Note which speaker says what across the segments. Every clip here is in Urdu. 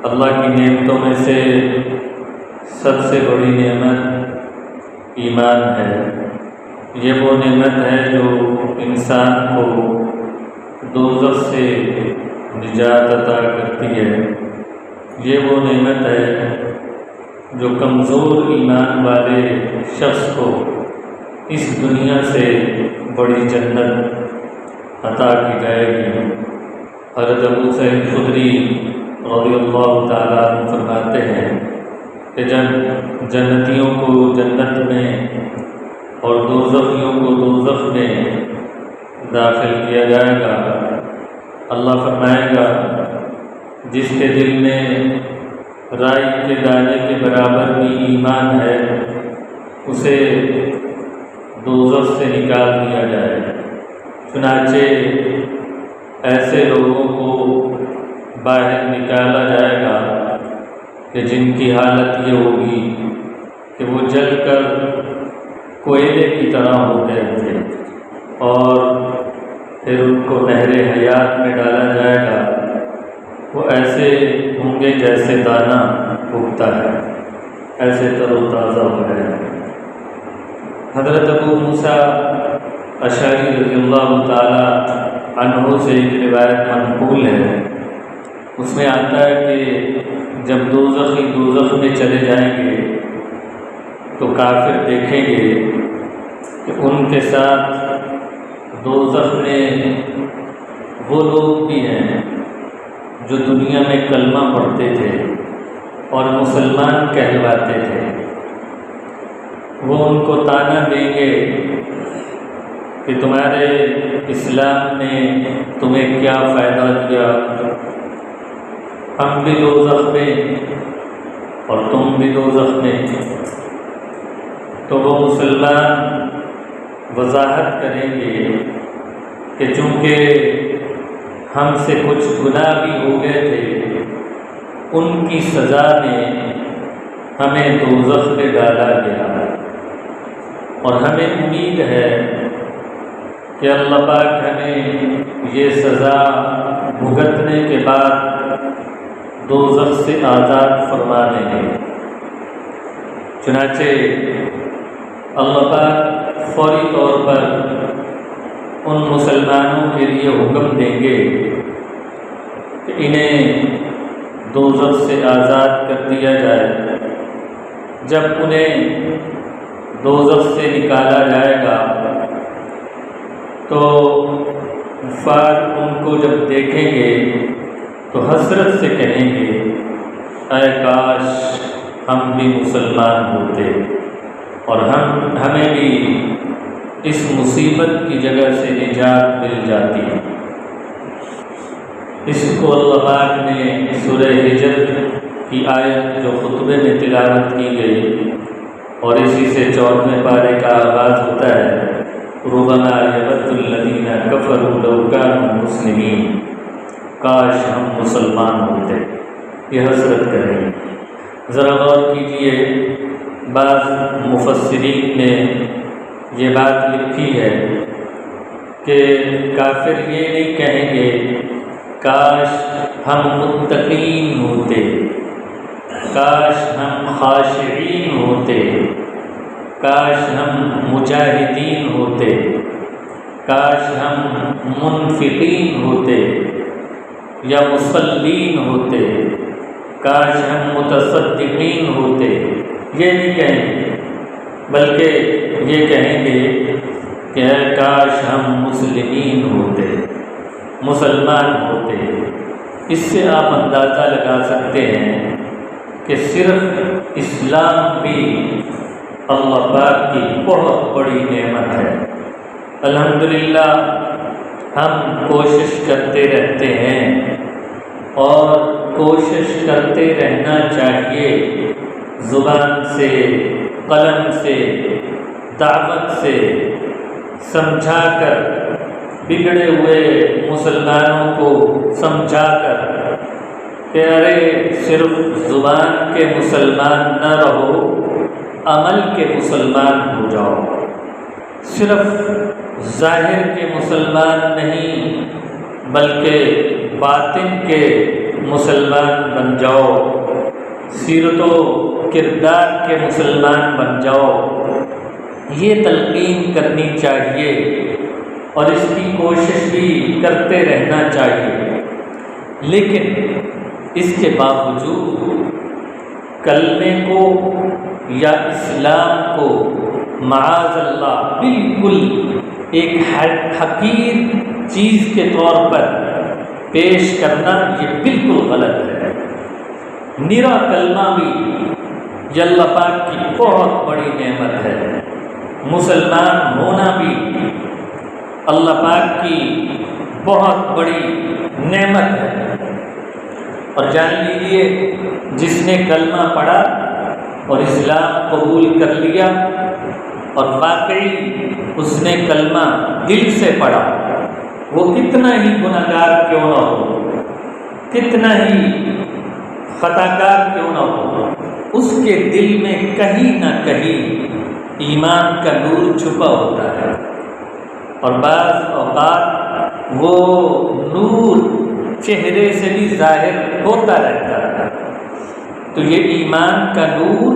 Speaker 1: اللہ کی نعمتوں میں سے سب سے بڑی نعمت ایمان ہے۔ یہ وہ نعمت ہے جو انسان کو دوزخ سے نجات عطا کرتی ہے۔ یہ وہ نعمت ہے جو کمزور ایمان والے شخص کو اس دنیا سے بڑی جنت عطا کی جائے گی۔ حضرت ابو سعید خدری رضی اللہ تعالیٰ عنہ فرماتے ہیں کہ جب جنتیوں کو جنت میں اور دوزخیوں کو دوزخ میں داخل کیا جائے گا، اللہ فرمائے گا جس کے دل میں رائی کے دانے کے برابر بھی ایمان ہے اسے دوزخ سے نکال دیا جائے۔ چنانچہ ایسے لوگوں کو باہر نکالا جائے گا کہ جن کی حالت یہ ہوگی کہ وہ جل کر کوئلے کی طرح ہو گئے تھے، اور پھر ان کو نہر حیات میں ڈالا جائے گا۔ وہ ایسے ہوں گے جیسے دانہ اگتا ہے، ایسے تر و تازہ ہو گئے۔ حضرت ابو موسیٰ اشعری رضی اللہ تعالی عنہ سے ایک روایت منقول ہے، اس میں آتا ہے کہ جب دوزخی دوزخ میں چلے جائیں گے تو کافر دیکھیں گے کہ ان کے ساتھ دوزخ میں وہ لوگ بھی ہیں جو دنیا میں کلمہ پڑھتے تھے اور مسلمان کہلواتے تھے۔ وہ ان کو طعنہ دیں گے کہ تمہارے اسلام نے تمہیں کیا فائدہ دیا، ہم بھی دوزخ میں اور تم بھی دوزخ میں۔ تو وہ مسلمان وضاحت کریں گے کہ چونکہ ہم سے کچھ گناہ بھی ہو گئے تھے، ان کی سزا میں ہمیں دوزخ میں ڈالا گیا، اور ہمیں امید ہے کہ اللہ پاک ہمیں یہ سزا بھگتنے کے بعد دوزخ سے آزاد فرما دیں گے۔ چنانچہ اللہ پاک فوری طور پر ان مسلمانوں کے لیے حکم دیں گے کہ انہیں دوزخ سے آزاد کر دیا جائے۔ جب انہیں دوزخ سے نکالا جائے گا تو کفار ان کو جب دیکھیں گے تو حسرت سے کہیں گے اے کاش ہم بھی مسلمان ہوتے اور ہمیں بھی اس مصیبت کی جگہ سے نجات مل جاتی۔ اس کو اللہ پاک نے سورہ ہجر کی آیت جو خطبے میں تلاوت کی گئی اور اسی سے 14ویں پارے کا آغاز ہوتا ہے، ربما یود الذین کفروا لو کانوا مسلمین، کاش ہم مسلمان ہوتے، یہ حسرت کریں گے۔ ذرا غور کیجئے، بعض مفسرین نے یہ بات لکھی ہے کہ کافر یہ نہیں کہیں گے کاش ہم متقین ہوتے، کاش ہم خاشعین ہوتے، کاش ہم مجاہدین ہوتے، کاش ہم منفقین ہوتے یا مصلین ہوتے، کاش ہم متصدقین ہوتے، یہ نہیں کہیں گے، بلکہ یہ کہیں گے کہ اے کاش ہم مسلمین ہوتے، مسلمان ہوتے۔ اس سے آپ اندازہ لگا سکتے ہیں کہ صرف اسلام بھی اللہ پاک کی بہت بڑی نعمت ہے۔ الحمدللہ ہم کوشش کرتے رہتے ہیں اور کوشش کرتے رہنا چاہیے، زبان سے، قلم سے، دعوت سے سمجھا کر، بگڑے ہوئے مسلمانوں کو سمجھا کر کہ ارے صرف زبان کے مسلمان نہ رہو، عمل کے مسلمان ہو جاؤ، صرف ظاہر کے مسلمان نہیں بلکہ باطن کے مسلمان بن جاؤ، سیرت و کردار کے مسلمان بن جاؤ، یہ تلقین کرنی چاہیے اور اس کی کوشش بھی کرتے رہنا چاہیے۔ لیکن اس کے باوجود کلمے کو یا اسلام کو معاذ اللہ بالکل ایک حقیر چیز کے طور پر پیش کرنا یہ بالکل غلط ہے۔ نرا کلمہ بھی یہ اللہ پاک کی بہت بڑی نعمت ہے، مسلمان ہونا بھی اللہ پاک کی بہت بڑی نعمت ہے۔ اور جان لیجیے جس نے کلمہ پڑھا اور اسلام قبول کر لیا اور واقعی اس نے کلمہ دل سے پڑھا، وہ کتنا ہی گناہگار کیوں نہ ہو، کتنا ہی خطا کار کیوں نہ ہو، اس کے دل میں کہیں نہ کہیں ایمان کا نور چھپا ہوتا ہے، اور بعض اوقات وہ نور چہرے سے بھی ظاہر ہوتا رہتا ہے۔ تو یہ ایمان کا نور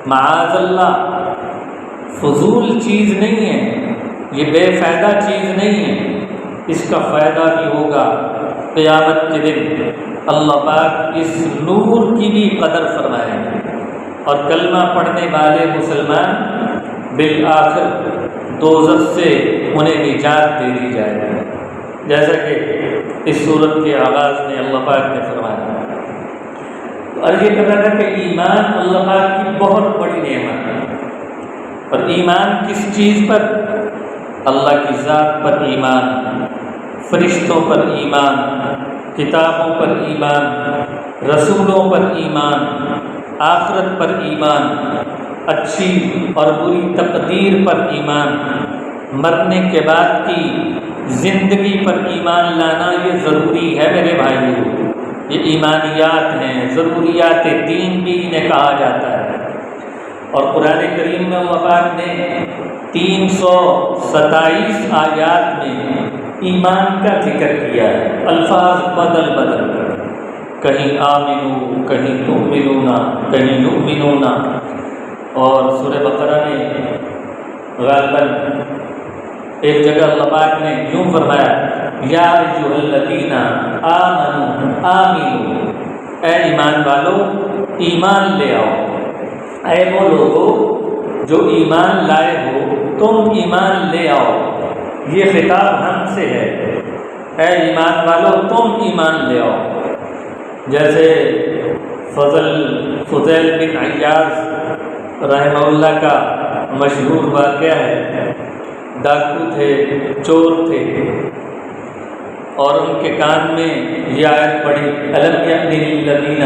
Speaker 1: معاذ اللہ فضول چیز نہیں ہے، یہ بے فائدہ چیز نہیں ہے، اس کا فائدہ بھی ہوگا قیامت کے دن۔ اللہ پاک اس نور کی بھی قدر فرمائیں گے، اور کلمہ پڑھنے والے مسلمان بالآخر دوزخ سے انہیں نجات دے دی جائے گی، جیسا کہ اس صورت کے آغاز میں اللہ پاک نے فرمایا۔ اور یہ کہا تھا کہ ایمان اللہ پاک کی بہت بڑی نعمت ہے، اور ایمان کس چیز پر؟ اللہ کی ذات پر ایمان، فرشتوں پر ایمان، کتابوں پر ایمان، رسولوں پر ایمان، آخرت پر ایمان، اچھی اور بری تقدیر پر ایمان، مرنے کے بعد کی زندگی پر ایمان لانا یہ ضروری ہے میرے بھائیوں۔ یہ ایمانیات ہیں، ضروریات دین بھی انہیں کہا جاتا ہے۔ اور قرآن کریم میں اللہ پاک نے 327 آیات میں ایمان کا ذکر کیا ہے، الفاظ بدل بدل کر، کہیں آمنو، کہیں تؤمنون، کہیں یؤمنون۔ اور سورہ بقرہ میں غالباً ایک جگہ اللہ پاک نے یوں فرمایا، یا ایھا الذین آمنوا آمنوا، اے ایمان والو ایمان لے آؤ، اے وہ لوگو جو ایمان لائے ہو تم ایمان لے آؤ۔ یہ خطاب ہم سے ہے، اے ایمان والو تم ایمان لے آؤ۔ جیسے فضیل بن عیاض رحمہ اللہ کا مشہور واقعہ ہے، ڈاکو تھے، چور تھے، اور ان کے کان میں یہ آیت پڑھی، أَلَمْ يَأْنِ لِلَّذِينَ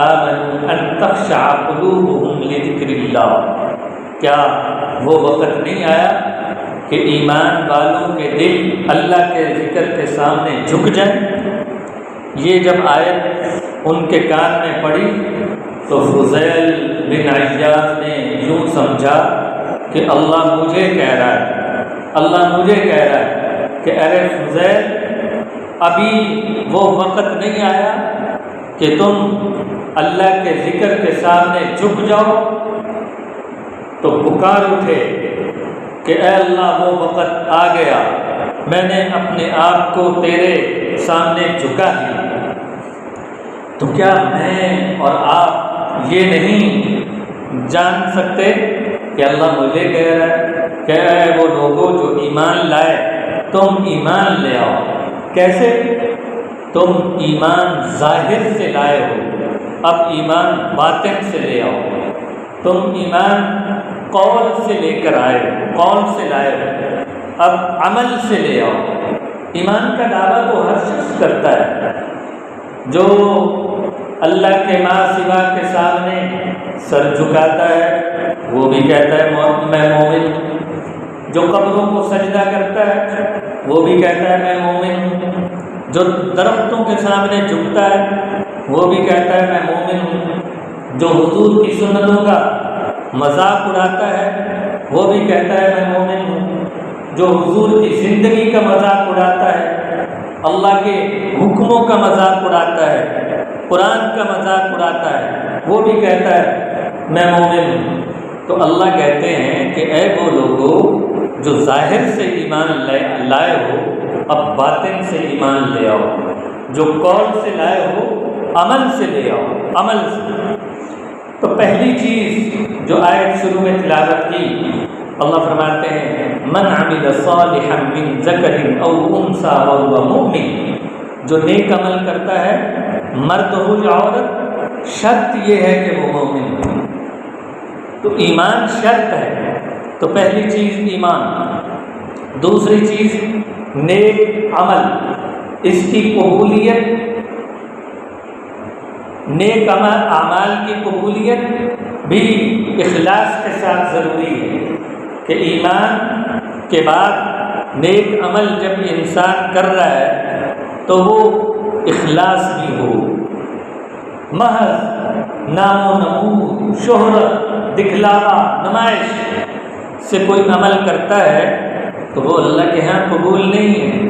Speaker 1: آمَنُوا أَن تَخْشَعَ قُلُوبُهُمْ لِذِكْرِ اللَّهِ، کیا وہ وقت نہیں آیا کہ ایمان والوں کے دل اللہ کے ذکر کے سامنے جھک جائیں؟ یہ جب آیت ان کے کان میں پڑی تو فضیل بن عیاض نے یوں سمجھا کہ اللہ مجھے کہہ رہا ہے، اللہ مجھے کہہ رہا ہے کہ ارے فضیل، ابھی وہ وقت نہیں آیا کہ تم اللہ کے ذکر کے سامنے جھک جاؤ؟ تو پکار اٹھے کہ اے اللہ وہ وقت آ گیا، میں نے اپنے آپ کو تیرے سامنے جھکا دیا۔ تو کیا میں اور آپ یہ نہیں جان سکتے کہ اللہ مجھے کہہ رہا ہے کہ اے وہ لوگوں جو ایمان لائے تم ایمان لے آؤ؟ کیسے؟ تم ایمان ظاہر سے لائے ہو، اب ایمان باطن سے لے آؤ۔ تم ایمان قول سے لے کر آئے ہو، قول سے لائے ہو، اب عمل سے لے آؤ۔ ایمان کا دعویٰ تو ہر شخص کرتا ہے، جو اللہ کے ماں سوا کے سامنے سر جھکاتا ہے وہ بھی کہتا ہے میں مومن ہوں، جو قبروں کو سجدہ کرتا ہے وہ بھی کہتا ہے میں مومن ہوں، جو درختوں کے سامنے جھکتا ہے وہ بھی کہتا ہے میں مومن ہوں، جو حضور کی سنتوں کا مذاق اڑاتا ہے وہ بھی کہتا ہے میں مومن ہوں، جو حضور کی زندگی کا مذاق اڑاتا ہے اللہ کے حکموں کا مذاق اڑاتا ہے، قرآن کا مذاق اڑاتا ہے، وہ بھی کہتا ہے میں مومن ہوں، تو اللہ کہتے ہیں کہ اے وہ لوگوں جو ظاہر سے ایمان لائے ہو، اب باطن سے ایمان لے آؤ، جو قول سے لائے ہو عمل سے لے آؤ، عمل سے۔ تو پہلی چیز جو آیت شروع میں تلاوت کی، اللہ فرماتے ہیں من عمل صالحا من ذکر او انثى وهو مؤمن، جو نیک عمل کرتا ہے مرد ہو یا عورت، شرط یہ ہے کہ وہ مومن ہو۔ تو ایمان شرط ہے، تو پہلی چیز ایمان۔ دوسری چیز نیک عمل، اس کی قبولیت، نیک اعمال کی قبولیت بھی اخلاص کے ساتھ ضروری ہے کہ ایمان کے بعد نیک عمل جب انسان کر رہا ہے تو وہ اخلاص بھی ہو۔ محض نام و نمود، شہرت، دکھلاوا، نمائش سے کوئی عمل کرتا ہے تو وہ اللہ کے ہاں قبول نہیں ہے۔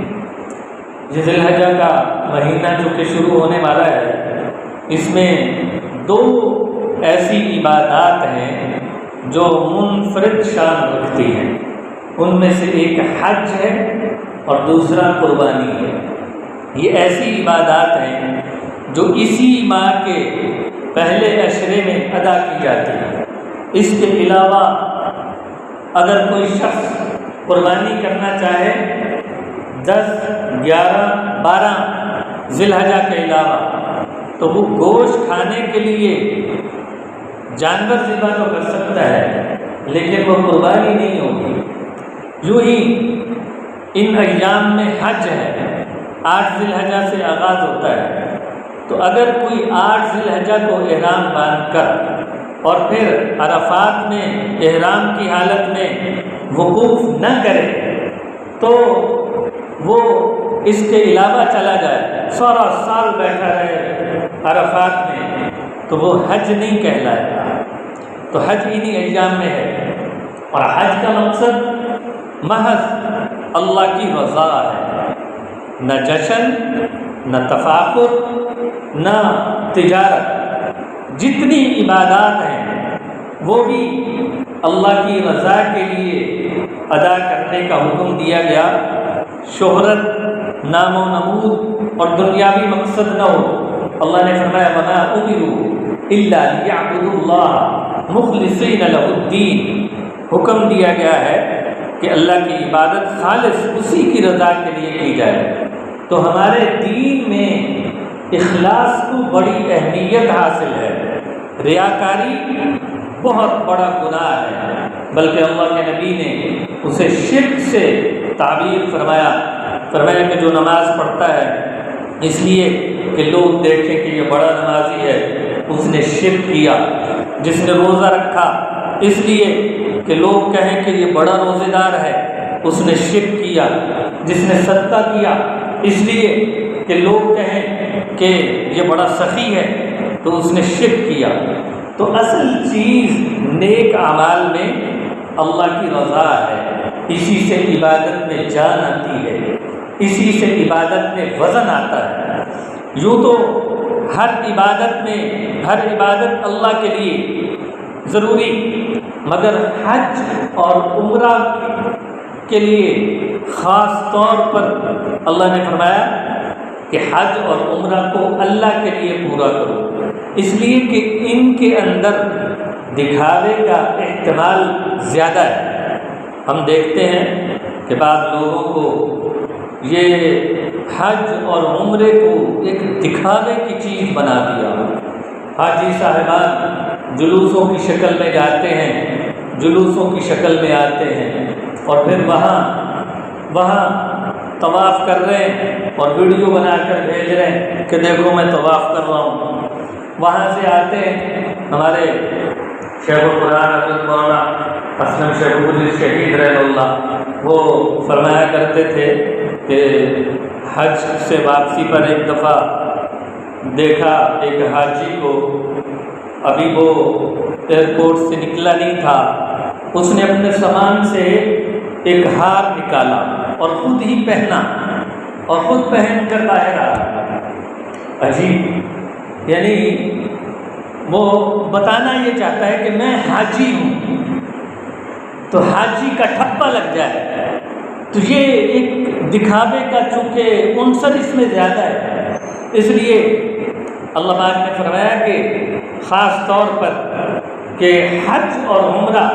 Speaker 1: ذی الحجہ کا مہینہ جو کہ شروع ہونے والا ہے، اس میں 2 ایسی عبادات ہیں جو منفرد شان رکھتی ہیں، ان میں سے ایک حج ہے اور دوسرا قربانی ہے۔ یہ ایسی عبادات ہیں جو اسی ماہ کے پہلے عشرے میں ادا کی جاتی ہیں۔ اس کے علاوہ اگر کوئی شخص قربانی کرنا چاہے 10، 11، 12 ذی الحجہ کے علاوہ، تو وہ گوشت کھانے کے لیے جانور ذبح تو کر سکتا ہے لیکن وہ قربانی نہیں ہوگی۔ یوں ہی ان ایام میں حج ہے، 8 ذی الحجہ سے آغاز ہوتا ہے، تو اگر کوئی 8 ذی الحجہ کو احرام باندھ کر اور پھر عرفات میں احرام کی حالت میں وقوف نہ کرے تو وہ اس کے علاوہ چلا جائے، سارا سال بیٹھا رہے عرفات میں، تو وہ حج نہیں کہلائے گا۔ تو حج انہی ایام میں ہے، اور حج کا مقصد محض اللہ کی رضا ہے، نہ جشن، نہ تفاخر، نہ تجارت۔ جتنی عبادات ہیں وہ بھی اللہ کی رضا کے لیے ادا کرنے کا حکم دیا گیا۔ شہرت، نام و نمود اور دنیاوی مقصد نہ ہو۔ اللہ نے فرمایا وَمَا أُمِرُوا إِلَّا لِيَعْبُدُوا اللَّهَ مُخْلِصِينَ لَهُ الدِّينَ۔ حکم دیا گیا ہے کہ اللہ کی عبادت خالص اسی کی رضا کے لیے کی جائے۔ تو ہمارے دین میں اخلاص کو بڑی اہمیت حاصل ہے۔ ریاکاری بہت بڑا گناہ ہے، بلکہ اللہ کے نبی نے اسے شرک سے تعبیر فرمایا کہ جو نماز پڑھتا ہے اس لیے کہ لوگ دیکھیں کہ یہ بڑا نمازی ہے، اس نے شرک کیا۔ جس نے روزہ رکھا اس لیے کہ لوگ کہیں کہ یہ بڑا روزے دار ہے، اس نے شرک کیا۔ جس نے صدقہ کیا اس لیے کہ لوگ کہیں کہ یہ بڑا سخی ہے، تو اس نے شرک کیا۔ تو اصل چیز نیک اعمال میں اللہ کی رضا ہے، اسی سے عبادت میں جان آتی ہے، اسی سے عبادت میں وزن آتا ہے۔ یوں تو ہر عبادت اللہ کے لیے ضروری، مگر حج اور عمرہ کے لیے خاص طور پر اللہ نے فرمایا کہ حج اور عمرہ کو اللہ کے لیے پورا کرو، اس لیے کہ ان کے اندر دکھاوے کا احتمال زیادہ ہے۔ ہم دیکھتے ہیں کہ بعض لوگوں کو یہ حج اور عمرے کو ایک دکھاوے کی چیز بنا دیا۔ حاجی صاحبان جلوسوں کی شکل میں جاتے ہیں، جلوسوں کی شکل میں آتے ہیں، اور پھر وہاں طواف کر رہے ہیں اور ویڈیو بنا کر بھیج رہے ہیں کہ دیکھو میں طواف کر رہا ہوں۔ وہاں سے آتے ہیں ہمارے شیخ القرآن حضرت مولانا اسلم شیخ القدس شہید رحمہ اللہ، وہ فرمایا کرتے تھے کہ حج سے واپسی پر ایک دفعہ دیکھا ایک حاجی کو، ابھی وہ ایئرپورٹ سے نکلا نہیں تھا، اس نے اپنے سامان سے ایک ہار نکالا اور خود ہی پہنا، اور خود پہن کر باہر آ رہا ہے۔ عجیب، یعنی وہ بتانا یہ چاہتا ہے کہ میں حاجی ہوں، تو حاجی کا ٹھپا لگ جائے، تو یہ ایک دکھاوے کا چونکہ عنصر اس میں زیادہ ہے، اس لیے اللہ پاک نے فرمایا کہ خاص طور پر کہ حج اور عمرہ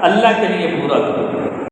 Speaker 1: اللہ کے لیے پورا کرو۔